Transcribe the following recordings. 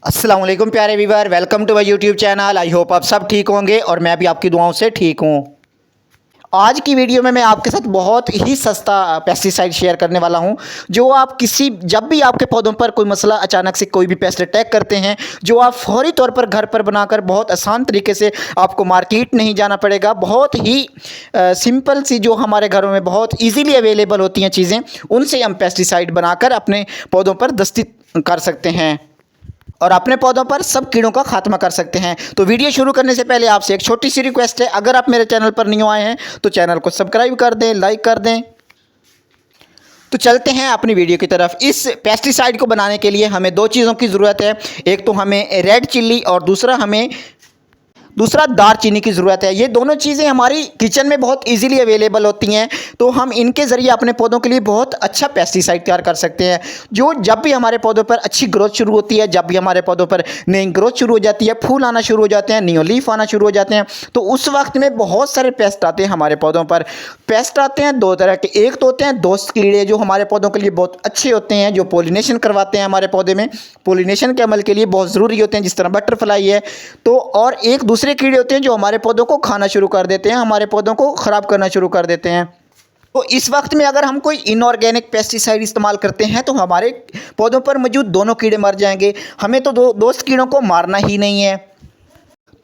अस्सलाम वालेकुम प्यारे viewer, welcome to my YouTube channel. I hope आप सब ठीक होंगे और मैं भी आपकी दुआओं से ठीक हूँ। आज की वीडियो में मैं आपके साथ बहुत ही सस्ता पेस्टिसाइड शेयर करने वाला हूं, जो आप जब भी आपके पौधों पर कोई मसला अचानक से कोई भी पेस्ट अटैक करते हैं, जो आप फौरी तौर पर घर पर बनाकर बहुत आसान तरीके से, आपको मार्केट नहीं जाना पड़ेगा, बहुत ही सिंपल सी जो हमारे घरों में बहुत ईजीली अवेलेबल होती हैं चीज़ें, उनसे हम पेस्टिसाइड बनाकर अपने पौधों पर दस्ती कर सकते हैं और अपने पौधों पर सब कीड़ों का खात्मा कर सकते हैं। तो वीडियो शुरू करने से पहले आपसे एक छोटी सी रिक्वेस्ट है, अगर आप मेरे चैनल पर न्यू आए हैं तो चैनल को सब्सक्राइब कर दें, लाइक कर दें। तो चलते हैं अपनी वीडियो की तरफ। इस पेस्टिसाइड को बनाने के लिए हमें दो चीज़ों की ज़रूरत है, एक तो हमें रेड चिल्ली और दूसरा दारचीनी की ज़रूरत है। ये दोनों चीज़ें हमारी किचन में बहुत इजीली अवेलेबल होती हैं, तो हम इनके ज़रिए अपने पौधों के लिए बहुत अच्छा पेस्टिसाइड तैयार कर सकते हैं। जो जब भी हमारे पौधों पर अच्छी ग्रोथ शुरू होती है, जब भी हमारे पौधों पर नई ग्रोथ शुरू हो जाती है, फूल आना शुरू हो जाते हैं, न्यू लीफ आना शुरू हो जाते हैं, तो उस वक्त में बहुत सारे पेस्ट आते हैं हमारे पौधों पर। पेस्ट आते हैं दो तरह के, एक तो होते हैं दोस्त कीड़े जो हमारे पौधों के लिए बहुत अच्छे होते हैं, जो पोलिनेशन करवाते हैं हमारे पौधे में, पोलिनेशन के अमल के लिए बहुत ज़रूरी होते हैं, जिस तरह बटरफ्लाई है। तो और एक दूसरे कीड़े होते हैं जो हमारे पौधों को खाना शुरू कर देते हैं, हमारे पौधों को ख़राब करना शुरू कर देते हैं। तो इस वक्त में अगर हम कोई इनऑर्गेनिक पेस्टिसाइड इस्तेमाल करते हैं तो हमारे पौधों पर मौजूद दोनों कीड़े मर जाएंगे। हमें तो दोस्त कीड़ों को मारना ही नहीं है।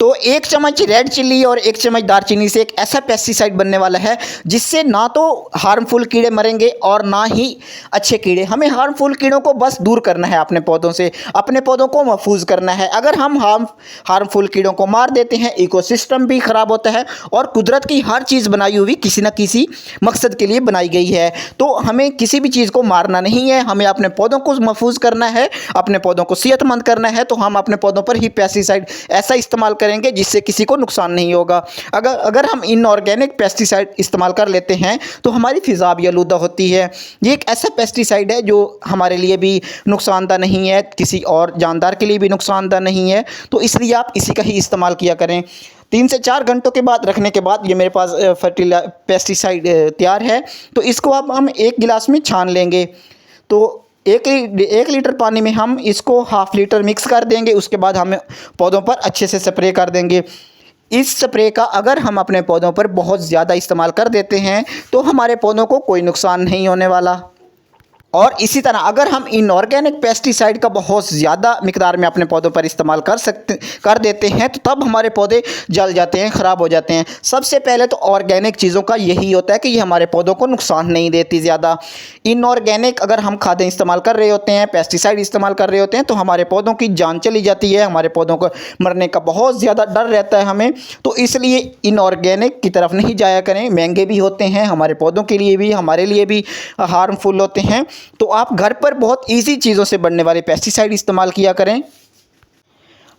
तो एक चम्मच रेड चिल्ली और एक चम्मच दारचीनी से एक ऐसा पेस्टिसाइड बनने वाला है जिससे ना तो हार्मफुल कीड़े मरेंगे और ना ही अच्छे कीड़े। हमें हार्मफुल कीड़ों को बस दूर करना है अपने पौधों से, अपने पौधों को महफूज करना है। अगर हम हार्मफुल कीड़ों को मार देते हैं, इकोसिस्टम भी ख़राब होता है और कुदरत की हर चीज़ बनाई हुई किसी न किसी मकसद के लिए बनाई गई है। तो हमें किसी भी चीज़ को मारना नहीं है, हमें अपने पौधों को महफूज करना है, अपने पौधों को सेहतमंद करना है। तो हम अपने पौधों पर ही पेस्टिसाइड ऐसा इस्तेमाल करेंगे जिससे किसी को नुकसान नहीं होगा। अगर हम इनऑर्गेनिक पेस्टिसाइड इस्तेमाल कर लेते हैं तो हमारी फ़िज़ा भी आलूदा होती है। ये एक ऐसा पेस्टिसाइड है जो हमारे लिए भी नुकसानदा नहीं है, किसी और जानदार के लिए भी नुकसानदा नहीं है। तो इसलिए आप इसी का ही इस्तेमाल किया करें। 3 से 4 घंटों के बाद रखने के बाद ये मेरे पास पेस्टिसाइड तैयार है। तो इसको अब हम एक गिलास में छान लेंगे। तो 1 लीटर पानी में हम इसको ½ लीटर मिक्स कर देंगे। उसके बाद हम पौधों पर अच्छे से स्प्रे कर देंगे। इस स्प्रे का अगर हम अपने पौधों पर बहुत ज़्यादा इस्तेमाल कर देते हैं तो हमारे पौधों को कोई नुकसान नहीं होने वाला। और इसी तरह अगर हम इनऑर्गेनिक पेस्टिसाइड का बहुत ज़्यादा मिकदार में अपने पौधों पर इस्तेमाल कर देते हैं तो तब हमारे पौधे जल जाते हैं, ख़राब हो जाते हैं। सबसे पहले तो ऑर्गेनिक चीज़ों का यही होता है कि ये हमारे पौधों को नुकसान नहीं देती ज़्यादा। इनऑर्गेनिक अगर हम खादें इस्तेमाल कर रहे होते हैं, पेस्टिसाइड इस्तेमाल कर रहे होते हैं, तो हमारे पौधों की जान चली जाती है, हमारे पौधों को मरने का बहुत ज़्यादा डर रहता है हमें। तो इसलिए इनऑर्गेनिक की तरफ नहीं जाया करें, महंगे भी होते हैं, हमारे पौधों के लिए भी हमारे लिए भी हार्मफुल होते हैं। तो आप घर पर बहुत इजी चीज़ों से बनने वाले पेस्टिसाइड इस्तेमाल किया करें।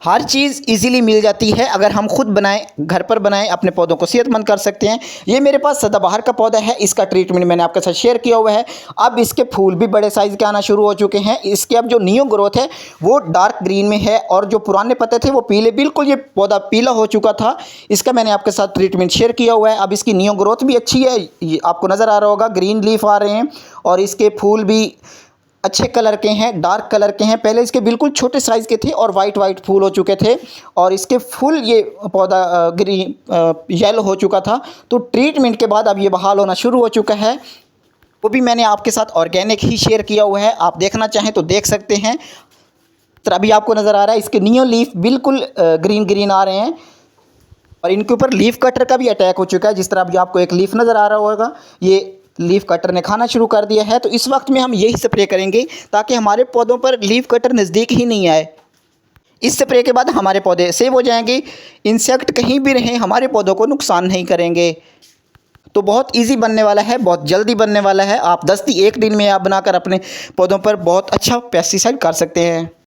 हर चीज़ इजीली मिल जाती है, अगर हम खुद बनाएं, घर पर बनाएं, अपने पौधों को सेहतमंद कर सकते हैं। ये मेरे पास सदाबहार का पौधा है, इसका ट्रीटमेंट मैंने आपके साथ शेयर किया हुआ है। अब इसके फूल भी बड़े साइज़ के आना शुरू हो चुके हैं। इसके अब जो न्यू ग्रोथ है वो डार्क ग्रीन में है और जो पुराने पत्ते थे वो पीले, बिल्कुल ये पौधा पीला हो चुका था। इसका मैंने आपके साथ ट्रीटमेंट शेयर किया हुआ है। अब इसकी न्यू ग्रोथ भी अच्छी है, ये आपको नज़र आ रहा होगा, ग्रीन लीफ आ रहे हैं और इसके फूल भी अच्छे कलर के हैं, डार्क कलर के हैं। पहले इसके बिल्कुल छोटे साइज़ के थे और वाइट फूल हो चुके थे और इसके फुल ये पौधा ग्रीन येलो हो चुका था। तो ट्रीटमेंट के बाद अब ये बहाल होना शुरू हो चुका है। वो भी मैंने आपके साथ ऑर्गेनिक ही शेयर किया हुआ है, आप देखना चाहें तो देख सकते हैं। तो अभी आपको नज़र आ रहा है इसके न्यू लीफ बिल्कुल ग्रीन आ रहे हैं और इनके ऊपर लीफ कटर का भी अटैक हो चुका है। जिस तरह अभी आपको एक लीफ नज़र आ रहा होगा, ये लीफ कटर ने खाना शुरू कर दिया है। तो इस वक्त में हम यही स्प्रे करेंगे ताकि हमारे पौधों पर लीफ कटर नज़दीक ही नहीं आए। इस स्प्रे के बाद हमारे पौधे सेव हो जाएंगे, इंसेक्ट कहीं भी रहें हमारे पौधों को नुकसान नहीं करेंगे। तो बहुत इजी बनने वाला है, बहुत जल्दी बनने वाला है। आप 10 से 1 दिन में आप बनाकर अपने पौधों पर बहुत अच्छा पेस्टिसाइड कर सकते हैं।